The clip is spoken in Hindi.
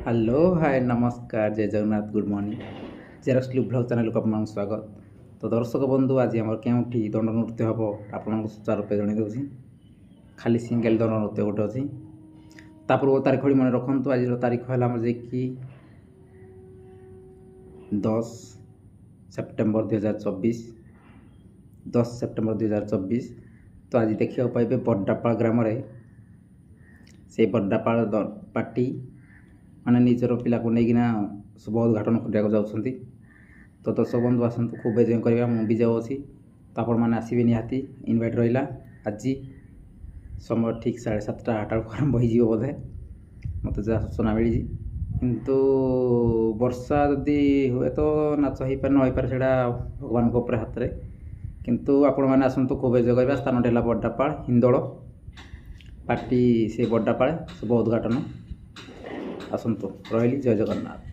हेलो हाय नमस्कार जय Jagannath good morning Xerox look blog channel को आपको स्वागत। तो दर्शक बंधु आज आम के दंड नृत्य हम आपको सुचारूपे जनईदे खाली सिंगल दंड नृत्य गोटे अच्छी पूर्व तारीख मन रखु आज तारीख है कि 10 सेप्टेम्बर 2024 10 सेप्टेम्बर 2024। तो आज देखा पाइबे बड्डापाल ग्राम से बड्डापाल पार्टी माने निजर पिला को लेकिना शुभ उद्घाटन करने जाऊँगी। तो दर्शक बंधु आसतु खूब एंजॉय करवा मुझे जाऊँ अच्छी तो आपण मैंने आसबे निहाती इनभाइट रहा। आज समय ठीक 7:30 8 आरंभ हो बोधे मत जहाँ सूचना मिली किंतु वर्षा जदि हुए तो नाच हो पारे न हो पारे से भगवान हाथ में किंतु आपण मैंने आसतु खूब एंजॉय करवा। स्थान है बड्डापाल हिंदोल पार्टी से बड्डापाल शुभ उद्घाटन आसतु रही जय जगन्नाथ।